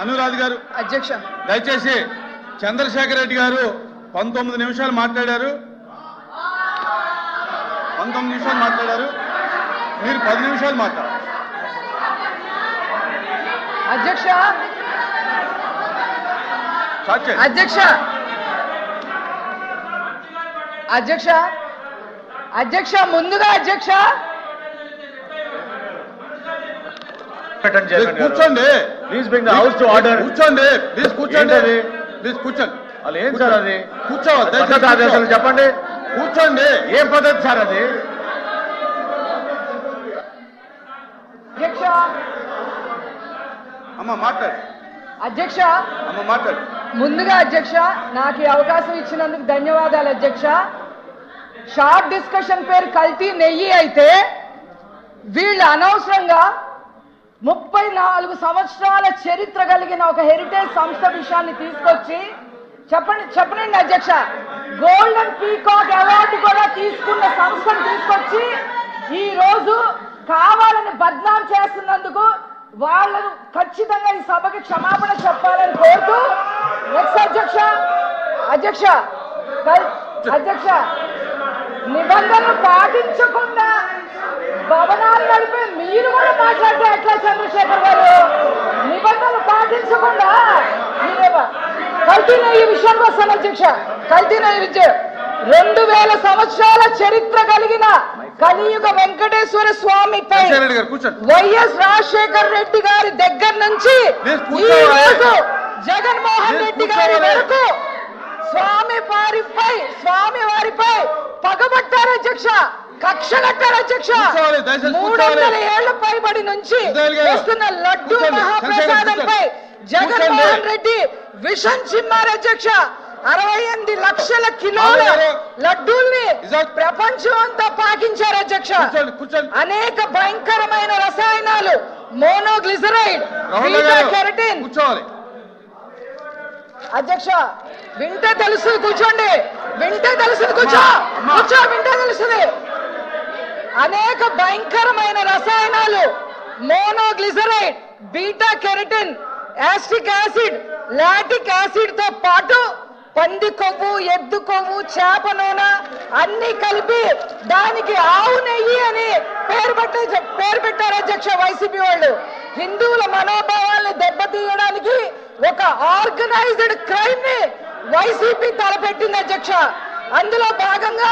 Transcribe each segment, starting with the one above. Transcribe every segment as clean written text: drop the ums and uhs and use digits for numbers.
అనురాధ్ గారు అధ్యక్ష దయచేసి చంద్రశేఖర్ రెడ్డి గారు 19 నిమిషాలు మాట్లాడారు. 19 నిమిషాలు మాట్లాడారు. మీరు 10 నిమిషాలు మాట్లాడారు. అధ్యక్ష అధ్యక్ష అధ్యక్ష అధ్యక్ష ముందుగా అధ్యక్ష కూర్చోండి. Please bring the house to order. కూర్చోండి ప్లీజ్. కూర్చోండి ప్లీజ్. కూర్చోండి. వాళ్ళు ఏం సార్ అది? కూర్చోవాలి. చెప్పండి. కూర్చోండి. ఏం పద్ధతి సార్ అది? అధ్యక్ష అమ్మ మాట్లాడు. అధ్యక్ష అమ్మ మాట్లాడు. ముందుగా అధ్యక్ష నాకు ఈ అవకాశం ఇచ్చినందుకు ధన్యవాదాలు అధ్యక్ష. షార్ట్ డిస్కషన్ పేరు కల్తీ నెయ్యి అయితే వీళ్ళు అనవసరంగా 34 సంవత్సరాల చరిత్ర కలిగిన ఒక హెరిటేజ్ సంస్థ విషయాన్ని తీసుకొచ్చి చెప్పండి అధ్యక్ష, గోల్డెన్ పీకాక్ అవార్డు కూడా తీసుకున్న సంస్థను తీసుకొచ్చి ఈ రోజు కావాలని బద్నాం చేస్తున్నందుకు వాళ్ళను ఖచ్చితంగా ఈ సభకి క్షమాపణ చెప్పాలని కోరుతూ నెక్స్ట్ అధ్యక్ష అధ్యక్ష నిబంధనలు పాటించకుండా భవనాలు నడిపే మీరు కూడా మాట్లాడితే ఎట్లా చంద్రశేఖర్ గారు? నిబంధనలు పాటించకుండా కల్తీ నెయ్యి విషయానికి వస్తాను అధ్యక్ష. కల్తీ నెయ్యి విద్య 2000 సంవత్సరాల చరిత్ర కలిగిన కలియుగ వెంకటేశ్వర స్వామిపై వైఎస్ రాజశేఖర్ రెడ్డి గారి దగ్గర నుంచి ఈ రోజు జగన్మోహన్ రెడ్డి గారి వరకు స్వామి వారిపై పగబట్టారు అధ్యక్ష, కక్ష కట్టారు అధ్యక్ష. 300 ఏళ్ల పైబడి నుంచి వస్తున్న లడ్డు మహాప్రసాదంపై జగన్మోహన్ రెడ్డి విషం చిమ్మారు అధ్యక్ష. 68 లక్షల కిలోల లడ్డూల్ని ప్రపంచం అంతా పాకించారు అధ్యక్ష. అనేక భయంకరమైన రసాయనాలు మోనోగ్లిజరైడ్, కెరటిన్. అధ్యక్ష వింటే తెలుస్తుంది, కూర్చోండి. వింటే తెలుస్తుంది, కూర్చో వింటే తెలుస్తుంది. అనేక భయంకరమైన రసాయనాలు monoglyceride, beta keratin, acetic acid, lactic acid తో పాటు పంది కొవ్వు, ఎద్దు కొవ్వు, చేప నూనె అన్ని కలిపి దానికి ఆవు నెయ్యి అని పేరు పెట్టారు అధ్యక్ష వైసీపీ వాళ్ళు. హిందువుల మనోభావాల్ని దెబ్బతీయడానికి ఒక ఆర్గనైజ్డ్ క్రైమ్ ని వైసీపీ తలపెట్టింది అధ్యక్ష. అందులో భాగంగా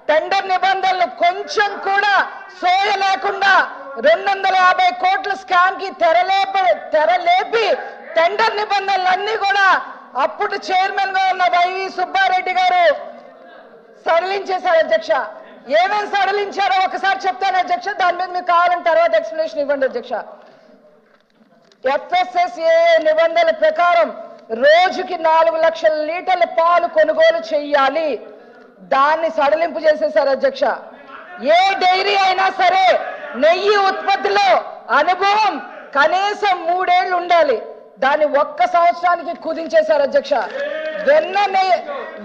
టెండర్ నిబంధనలు కొంచెం కూడా సోయ లేకుండా 250 కోట్ల స్కామ్ కి తెరలేపి టెండర్ నిబంధనలన్నీ కూడా అప్పుడు చైర్మన్ గా ఉన్న వైవి సుబ్బారెడ్డి గారు సడలించేశారు అధ్యక్ష. ఏమేమి సడలించారో ఒకసారి చెప్తాను అధ్యక్ష, దాని మీద మీకు కావాలని తర్వాత ఎక్స్ప్లెనేషన్ ఇవ్వండి అధ్యక్ష. FSSA నిబంధనల ప్రకారం రోజుకి 4 లక్షల లీటర్ల పాలు కొనుగోలు చెయ్యాలి. దాన్ని సడలింపు చేసేశారు అధ్యక్ష. ఏ డైరీ అయినా సరే నెయ్యి ఉత్పత్తిలో అనుభవం కనీసం 3 ఏళ్లు ఉండాలి. దాన్ని 1 సంవత్సరానికి కుదించేశారు అధ్యక్ష.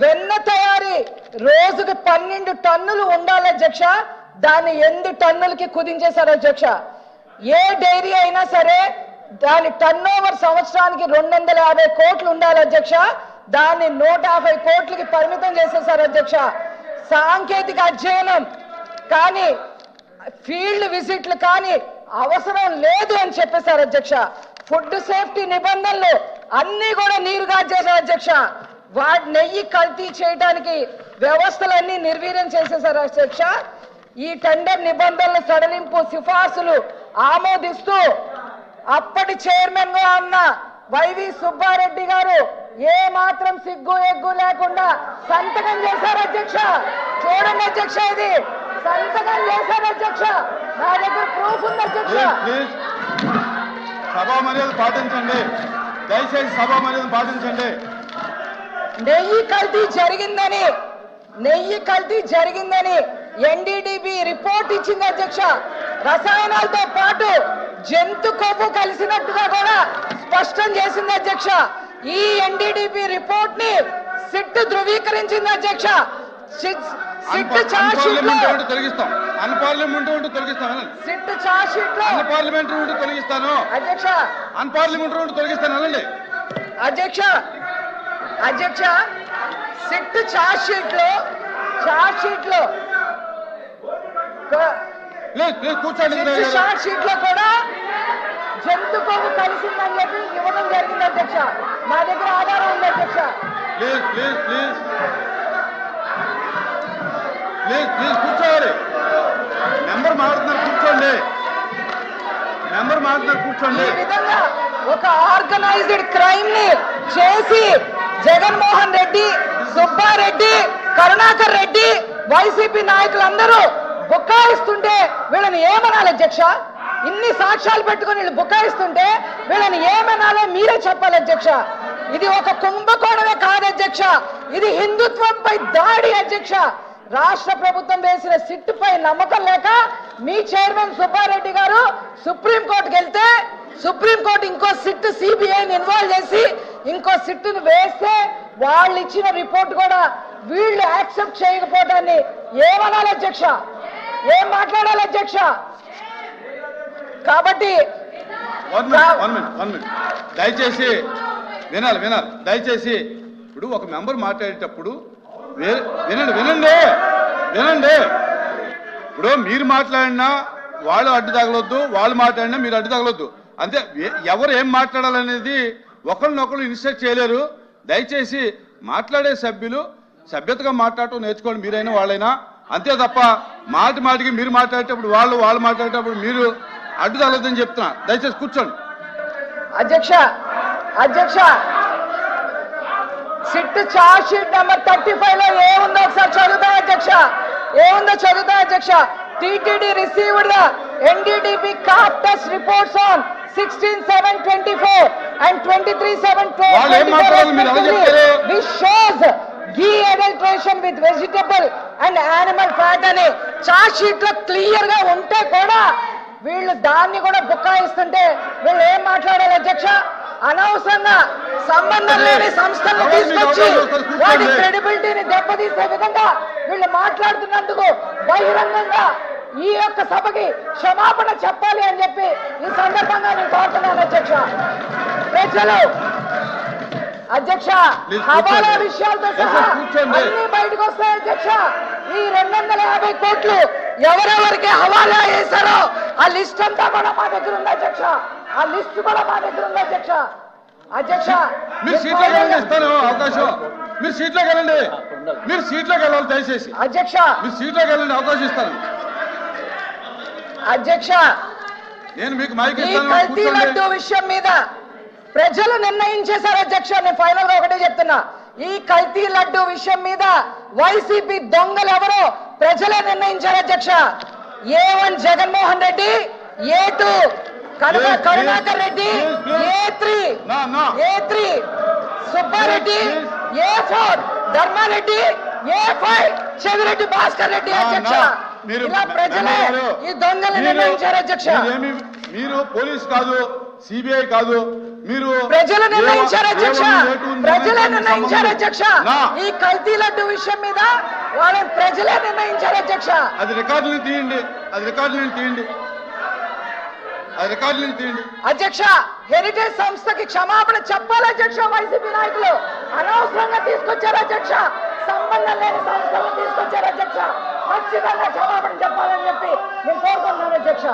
వెన్న తయారీ రోజుకి 12 టన్నులు ఉండాలి అధ్యక్ష. దాన్ని 8 టన్నులకి కుదించేశారు అధ్యక్ష. ఏ డైరీ అయినా సరే దాని టర్న్ ఓవర్ సంవత్సరానికి 250 కోట్లు ఉండాలి అధ్యక్ష. దాన్ని 150 కోట్లకి పరిమితం చేసేశారు అధ్యక్ష. సాంకేతిక అధ్యయనం కానీ ఫీల్డ్ విజిట్లు కానీ అవసరం లేదు అని చెప్పేశారు అధ్యక్ష. ఫుడ్ సేఫ్టీ నిబంధనలు అన్ని కూడా నీరుగార్చేశారు అధ్యక్ష. నెయ్యి కల్తీ చేయడానికి వ్యవస్థలన్నీ నిర్వీర్యం చేసేశారు అధ్యక్ష. ఈ టెండర్ నిబంధనల సడలింపు సిఫార్సులు ఆమోదిస్తూ అప్పటి చైర్మన్ గా ఉన్న వైవి సుబ్బారెడ్డి గారు ఏ మాత్రం సిగ్గు ఎగ్గు లేకుండా సంతకం చేశారు అధ్యక్ష. చూడండి అధ్యక్ష, ఇది సంతకం చేశారు అధ్యక్ష. నా దగ్గర ప్రూఫ్ ఉంది అధ్యక్ష. సభా మర్యాద పాటించండి, దయచేసి సభా మర్యాద పాటించండి. నెయ్యి కల్తీ జరిగిందని NDDB రిపోర్ట్ ఇచ్చింది అధ్యక్ష. రసాయనాలతో పాటు జంతు కొవ్వు కలిసినట్టుగా కూడా స్పష్టం చేసింది అధ్యక్ష. ఈ NDDB రిపోర్ట్ ని సిట్ ధృవీకరించింది అధ్యక్ష. సిట్ ఛార్జ్ షీట్ లో అన్పార్లమెంటరీ ఉంటే తొలగిస్తాం. అన్పార్లమెంటరీ ఉంటే తొలగిస్తాం. సిట్ ఛార్జ్ షీట్ లో అన్పార్లమెంటరీ ఉంటే తొలగిస్తాను. అధ్యక్ష అన్పార్లమెంటరీ ఉంటే తొలగిస్తాను. అనండి అధ్యక్ష సిట్ ఛార్జ్ షీట్ లో ప్లీజ్ ప్లీజ్ కూర్చోండి. సిట్ ఛార్జ్ షీట్ లో కూడా జంతు కొవ్వు కలిసిందని చెప్పి ఇవ్వడం జరిగింది అధ్యక్ష. మా దగ్గర ఆధారం ఉంది అధ్యక్ష. Please please please please please కూర్చోవాలి. మెంబర్ మాట్లాడుతున్నారు, కూర్చోండి. మెంబర్ మాట్లాడుతున్నారు, కూర్చోండి. ఈ విధంగా ఒక ఆర్గనైజ్డ్ క్రైమ్ ని చేసి జగన్మోహన్ రెడ్డి, సుబ్బారెడ్డి, కరుణాకర్ రెడ్డి, వైసీపీ నాయకులందరూ బుకాయిస్తుంటే వీళ్ళని ఏమనాలి అధ్యక్ష? ఇన్ని సాక్ష్యాలు పెట్టుకుని వీళ్ళు బుకాయిస్తుంటే వీళ్ళని ఏమనాలో మీరే చెప్పాలి అధ్యక్ష. ఇది ఒక కుంభకోణమే కాదు అధ్యక్ష, ఇది హిందుత్వంపై దాడి అధ్యక్ష. రాష్ట్ర ప్రభుత్వం వేసిన సిట్ పై నమ్మకం లేక మీ చైర్మన్ సుబ్బారెడ్డి గారు సుప్రీంకోర్టుకి వెళ్తే సుప్రీంకోర్టు ఇంకో సిట్ సిబిఐని ఇన్వాల్వ్ చేసి ఇంకో సిట్ను వేస్తే వాళ్ళు ఇచ్చిన రిపోర్ట్ కూడా వీళ్ళు యాక్సెప్ట్ చేయకపోవడాన్ని ఏమనాలి అధ్యక్ష? ఏం మాట్లాడాలి అధ్యక్ష? కాబట్టి వన్ మినిట్ దయచేసి వినాలి. దయచేసి ఇప్పుడు ఒక మెంబర్ మాట్లాడేటప్పుడు వినండి. ఇప్పుడు మీరు మాట్లాడినా వాళ్ళు అడ్డు తగలొద్దు, వాళ్ళు మాట్లాడినా మీరు అడ్డు తగలొద్దు. అంతే. ఎవరు ఏం మాట్లాడాలనేది ఒకరినొకరు ఇన్స్ట్రక్ట్ చేయలేరు. దయచేసి మాట్లాడే సభ్యులు సభ్యతగా మాట్లాడటం నేర్చుకోండి, మీరైనా వాళ్ళైనా. అంతే తప్ప మాటికి మీరు మాట్లాడేటప్పుడు వాళ్ళు మాట్లాడేటప్పుడు మీరు అడ్డు తగలొద్దని చెప్తున్నా. దయచేసి కూర్చోండి. అధ్యక్ష సిట్ ఛార్జ్ షీట్ నెంబర్ 35 లో ఏముందో ఒకసారి చదువుతా అధ్యక్ష. టీటీడీ రిసీవ్డ్ ద ఎన్డీడీబీ కాప్ test reports on 16/7/24 and 23/7/24 which shows ghee adulteration with vegetable and animal fat అని ఛార్జ్ షీట్ లో క్లియర్ గా ఉంటే కూడా వీళ్ళు దాన్ని కూడా బుకాయిస్తుంటే వీళ్ళు ఏం మాట్లాడాలి అధ్యక్ష? అనవసరంగా సంబంధం లేని సంస్థలను తీసుకొచ్చి వాటి క్రెడిబిలిటీని దెబ్బతీసే విధంగా వీళ్ళు మాట్లాడుతున్నందుకు బహిరంగంగా ఈ యొక్క సభకి క్షమాపణ చెప్పాలి అని చెప్పి ఈ సందర్భంగా నేను కోరుతున్నాను అధ్యక్ష. ప్రజలు అధ్యక్ష హవాలా విషయాలతో సహా అన్ని బయటకు వస్తాయి అధ్యక్ష. ఈ 250 కోట్లు ఎవరెవరికి హవాలా వేశారో ఆ లిస్ట్ అంతా కూడా మా దగ్గర ఉంది అధ్యక్ష. మీరు సీట్లోకి వెళ్ళండి, ఇస్తాను అవకాశం. మీరు సీట్లోకి వెళ్ళండి, దయచేసి అధ్యక్ష. మీరు సీట్లోకి వెళ్ళండి, అవకాశం ఇస్తాను. అధ్యక్ష నేను మీకు మైక్ ఈ కల్తీ లడ్డు విషయం మీద ప్రజలు నిర్ణయించేశారు అధ్యక్ష. నేను ఫైనల్ గా ఒకటే చెప్తున్నా, ఈ కల్తీ లడ్డు విషయం మీద వైసీపీ దొంగలు ఎవరో ప్రజలే నిర్ణయించారు అధ్యక్ష. A1 Jaganmohan Reddy, A2 Karunakar Reddy, A3 Subbareddy, A4 Dharmareddy, A5 Chevireddy Bhaskar Reddy అధ్యక్ష. ఇలా ప్రజలే ఈ దొంగలు నిర్ణయించారు అధ్యక్ష. మీరు పోలీస్ కాదు, సిబిఐ కాదు, మీరు ప్రజలు నిర్ణయించారు అధ్యక్ష. ఈ కల్తీ లడ్డు విషయం మీద వాళ్ళని ప్రజలే నిర్ణయించారు అధ్యక్ష. అది రికార్డులను తీయండి. అధ్యక్ష హెరిటేజ్ సంస్థకి క్షమాపణ చెప్పాలి అధ్యక్ష. వైసీపీ నాయకులు అనవసరంగా తీసుకొచ్చారు అధ్యక్ష, సంబంధం లేని సంస్థలను తీసుకొచ్చారు అధ్యక్ష. ఖచ్చితంగా క్షమాపణ చెప్పాలని చెప్పి నేను కోరుకుంటున్నాను అధ్యక్ష.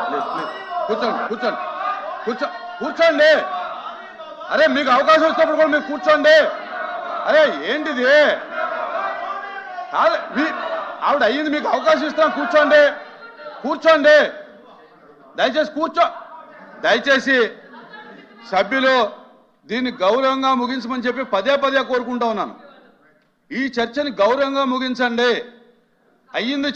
కూర్చోండి. అరే మీకు అవకాశం వచ్చినప్పుడు కూడా మీరు కూర్చోండి. అరే ఏంటిది కాదు, ఆవిడ అయ్యింది, మీకు అవకాశం ఇస్తాం. కూర్చోండి. దయచేసి సభ్యులు దీన్ని గౌరవంగా ముగించమని చెప్పి పదే కోరుకుంటా ఉన్నాను. ఈ చర్చని గౌరవంగా ముగించండి. అయ్యింది